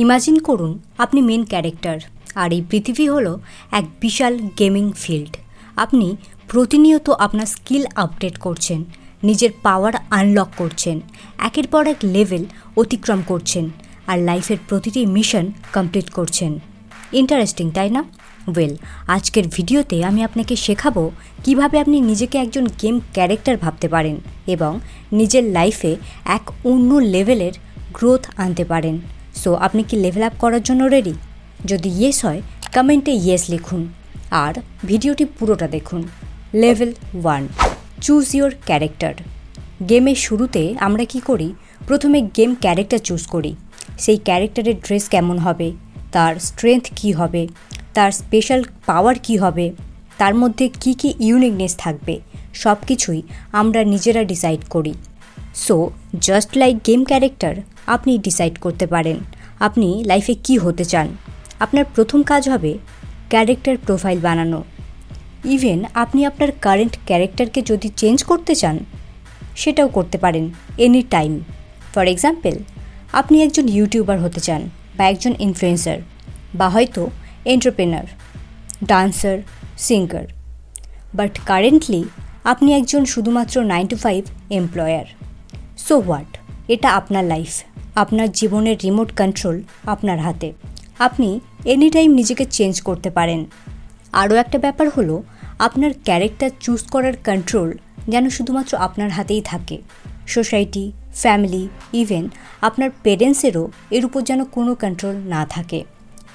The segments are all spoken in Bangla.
ইমাজিন করুন আপনি মেন ক্যারেক্টার, আর এই পৃথিবী হলো এক বিশাল গেমিং ফিল্ড। আপনি প্রতিনিয়ত আপনার স্কিল আপডেট করছেন, নিজের পাওয়ার আনলক করছেন, একের পর এক লেভেল অতিক্রম করছেন, আর লাইফের প্রতিটি মিশন কমপ্লিট করছেন। ইন্টারেস্টিং, তাই না? আজকের ভিডিওতে আমি আপনাকে শেখাবো কিভাবে আপনি নিজেকে একজন গেম ক্যারেক্টার ভাবতে পারেন এবং নিজের লাইফে এক অন্য লেভেলের গ্রোথ আনতে পারেন। সো আপনি কি লেভেল আপ করার জন্য রেডি? যদি ইয়েস হয় কমেন্টে ইয়েস লিখুন আর ভিডিওটি পুরোটা দেখুন। Level 1, choose your character. গেমের শুরুতে আমরা কি করি? প্রথমে গেম ক্যারেক্টার চুজ করি। সেই ক্যারেক্টারের ড্রেস কেমন হবে, তার স্ট্রেংথ কী হবে, তার স্পেশাল পাওয়ার কী হবে, তার মধ্যে কী কী ইউনিকনেস থাকবে, সব কিছুই আমরা নিজেরা ডিসাইড করি। So just like game character, আপনি ডিসাইড করতে পারেন আপনি লাইফে কি হতে চান। আপনার প্রথম কাজ হবে ক্যারেক্টার প্রোফাইল বানানো। ইভেন আপনি আপনার কারেন্ট ক্যারেক্টারকে যদি চেঞ্জ করতে চান সেটাও করতে পারেন এনি টাইম। ফর এক্সাম্পল, আপনি একজন ইউটিউবার হতে চান, বা একজন ইনফ্লুয়েন্সার, বা হয়তো entrepreneur, dancer, singer. But currently আপনি একজন শুধুমাত্র 9 to 5 এমপ্লয়ার। So what? এটা আপনার লাইফ, আপনার জীবনের রিমোট কন্ট্রোল আপনার হাতে। আপনি এনি টাইম নিজেকে চেঞ্জ করতে পারেন। আরও একটা ব্যাপার হলো, আপনার ক্যারেক্টার চুজ করার কন্ট্রোল যেন শুধুমাত্র আপনার হাতেই থাকে। সোসাইটি, ফ্যামিলি, ইভেন আপনার পেরেন্টসেরও এর উপর যেন কোনো কন্ট্রোল না থাকে।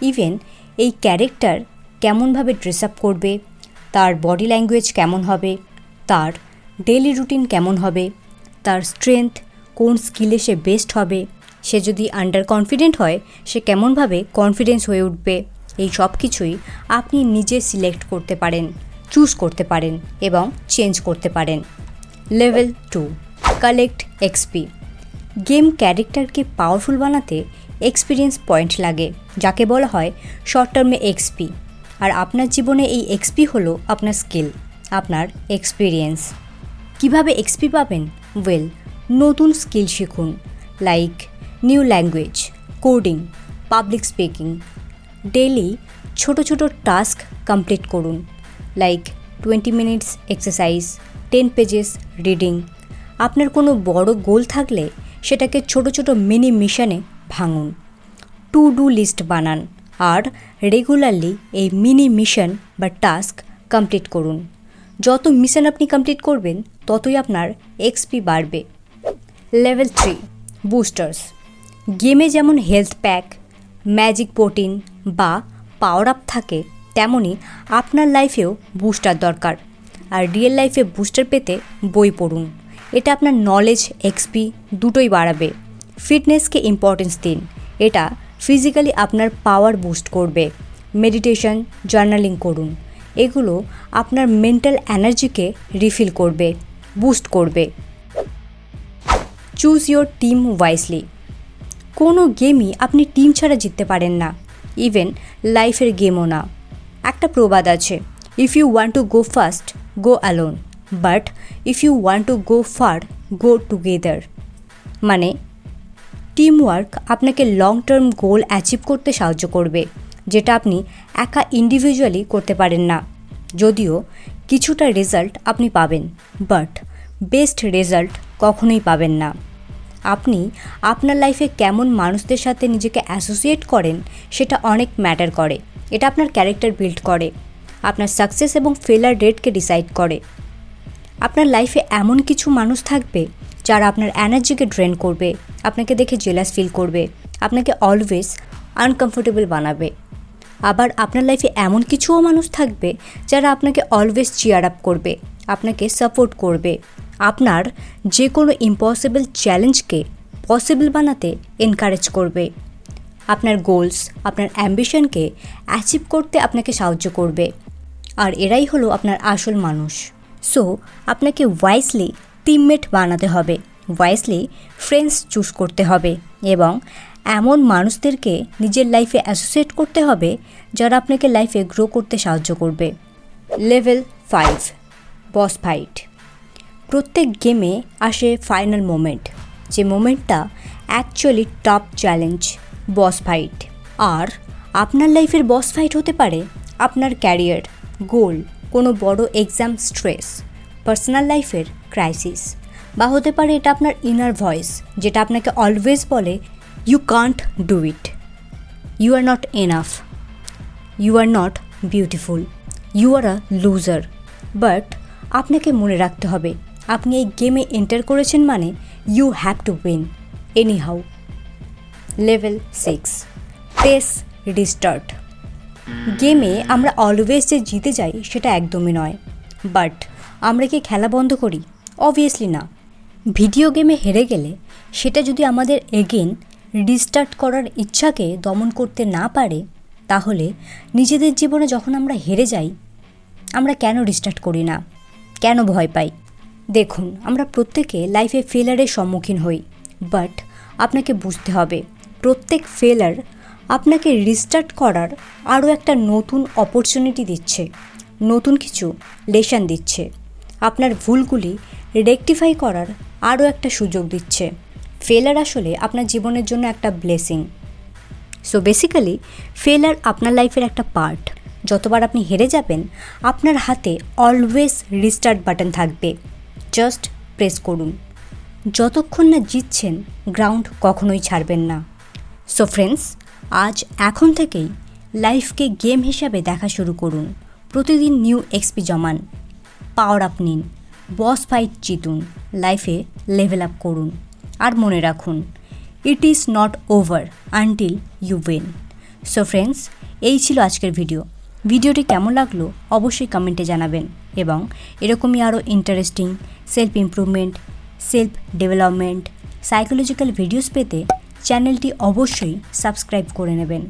ইভেন এই ক্যারেক্টার কেমনভাবে ড্রেস আপ করবে, তার বডি ল্যাঙ্গুয়েজ কেমন হবে, তার ডেইলি রুটিন কেমন হবে, তার স্ট্রেংথ, কোন স্কিলে সে বেস্ট হবে, সে যদি আন্ডার কনফিডেন্ট হয় সে কেমনভাবে কনফিডেন্স হয়ে উঠবে, এই সব কিছুই আপনি নিজে সিলেক্ট করতে পারেন, চুজ করতে পারেন এবং চেঞ্জ করতে পারেন। Level 2, collect XP. গেম ক্যারেক্টারকে পাওয়ারফুল বানাতে এক্সপিরিয়েন্স পয়েন্ট লাগে, যাকে বলা হয় শর্ট টার্মে এক্সপি। আর আপনার জীবনে এই এক্সপি হলো আপনার স্কিল, আপনার এক্সপিরিয়েন্স। কিভাবে এক্সপি পাবেন? নতুন স্কিল শিখুন, like new language, coding, public speaking. Daily ছোটো ছোটো টাস্ক কমপ্লিট করুন, like 20 minutes exercise, 10 pages reading. আপনার কোনো বড় গোল থাকলে সেটাকে ছোটো ছোটো মিনি মিশনে ভাঙুন। টু ডু লিস্ট বানান আর রেগুলারলি এই মিনি মিশন বা টাস্ক কমপ্লিট করুন। যত মিশন আপনি কমপ্লিট করবেন ততই আপনার এক্সপি বাড়বে। লেভেল 3, বুস্টার্স। গেমে যেমন হেলথ প্যাক, ম্যাজিক প্রোটিন বা পাওয়ার আপ থাকে, তেমনই আপনার লাইফেও বুস্টার দরকার। আর রিয়েল লাইফে বুস্টার পেতে বই পড়ুন। এটা আপনার নলেজ, এক্সপি দুটোই বাড়াবে। ফিটনেসকে ইম্পর্টেন্স দিন, এটা ফিজিক্যালি আপনার পাওয়ার বুস্ট করবে। মেডিটেশন, জার্নালিং করুন, এগুলো আপনার মেন্টাল এনার্জিকে রিফিল করবে, বুস্ট করবে। Choose your team wisely. কোনো গেমই আপনি টিম ছাড়া জিততে পারেন না, ইভেন লাইফের গেমও না। একটা প্রবাদ আছে, if you want to go fast go alone, but if you want to go far go together. মানে টিমওয়ার্ক আপনাকে লং টার্ম গোল অ্যাচিভ করতে সাহায্য করবে, যেটা আপনি একা ইন্ডিভিজুয়ালি করতে পারেন না। যদিও কিছুটা রেজাল্ট আপনি পাবেন, বাট বেস্ট রেজাল্ট কখনোই পাবেন না। আপনি আপনার লাইফে কেমন মানুষদের সাথে নিজেকে অ্যাসোসিয়েট করেন সেটা অনেক ম্যাটার করে। এটা আপনার ক্যারেক্টার বিল্ড করে, আপনার সাকসেস এবং ফেলার রেটকে ডিসাইড করে। আপনার লাইফে এমন কিছু মানুষ থাকবে যারা আপনার এনার্জিকে ড্রেন করবে, আপনাকে দেখে জেলাস ফিল করবে, আপনাকে অলওয়েজ আনকমফোর্টেবল বানাবে। আবার আপনার লাইফে এমন কিছুও মানুষ থাকবে যারা আপনাকে অলওয়েজ চিয়ার আপ করবে, আপনাকে সাপোর্ট করবে, আপনার যে কোনো ইম্পসিবল চ্যালেঞ্জকে পসিবল বানাতে এনকারেজ করবে, আপনার গোলস, আপনার অ্যাম্বিশনকে অ্যাচিভ করতে আপনাকে সাহায্য করবে। আর এরাই হলো আপনার আসল মানুষ। সো আপনাকে ওয়াইজলি টিমমেট বানাতে হবে, ওয়াইজলি ফ্রেন্ডস চুজ করতে হবে এবং এমন মানুষদেরকে নিজের লাইফে অ্যাসোসিয়েট করতে হবে যারা আপনাকে লাইফে গ্রো করতে সাহায্য করবে। লেভেল 5, বস ফাইট। প্রত্যেক গেমে আসে ফাইনাল মোমেন্ট, যে মোমেন্টটা অ্যাকচুয়ালি টপ চ্যালেঞ্জ। বস ফাইট। আর আপনার লাইফের বস ফাইট হতে পারে আপনার ক্যারিয়ার, গোল, কোনো বড় এক্সাম স্ট্রেস, পার্সোনাল লাইফের ক্রাইসিস, বা হতে পারে এটা আপনার ইনার ভয়েস যেটা আপনাকে অলওয়েজ বলে you can't do it, you are not enough, you are not beautiful, you are a loser. But আপনাকে মনে রাখতে হবে আপনি এই গেমে এন্টার করেছেন মানে you have to win anyhow. Level 6, press restart. গেমে আমরা অলওয়েজ যে জিতে যাই সেটা একদমই নয়, বাট আমরা কি খেলা বন্ধ করি? অবভিয়াসলি না। ভিডিও গেমে হেরে গেলে সেটা যদি আমাদের এগেন রিস্টার্ট করার ইচ্ছাকে দমন করতে না পারে, তাহলে নিজেদের জীবনে যখন আমরা হেরে যাই আমরা কেন রিস্টার্ট করি না, কেন ভয় পাই? দেখুন, আমরা প্রত্যেকে লাইফে ফেলারের সম্মুখীন হই, বাট আপনাকে বুঝতে হবে প্রত্যেক ফেলার আপনাকে রিস্টার্ট করার আরও একটা নতুন অপরচুনিটি দিচ্ছে, নতুন কিছু লেসন দিচ্ছে, আপনার ভুলগুলি রেকটিফাই করার আরও একটা সুযোগ দিচ্ছে। ফেলার আসলে আপনার জীবনের জন্য একটা ব্লেসিং। সো বেসিক্যালি ফেলার আপনার লাইফের একটা পার্ট। যতবার আপনি হেরে যাবেন আপনার হাতে অলওয়েজ রিস্টার্ট বাটন থাকবে, জাস্ট প্রেস করুন। যতক্ষণ না জিতছেন গ্রাউন্ড কখনোই ছাড়বেন না। সো ফ্রেন্ডস, আজ এখন থেকেই লাইফকে গেম হিসাবে দেখা শুরু করুন। প্রতিদিন নিউ এক্সপি জমান, পাওয়ার আপ নিন, বস ফাইট জিতুন, লাইফে লেভেল আপ করুন। আর মনে রাখুন, it is not over until you win. So friends, এই ছিল আজকের ভিডিওটি কেমন লাগলো অবশ্যই কমেন্টে জানাবেন, এবং এরকমই আরও interesting self improvement, self development, psychological videos পেতে চ্যানেলটি অবশ্যই সাবস্ক্রাইব করে নেবেন।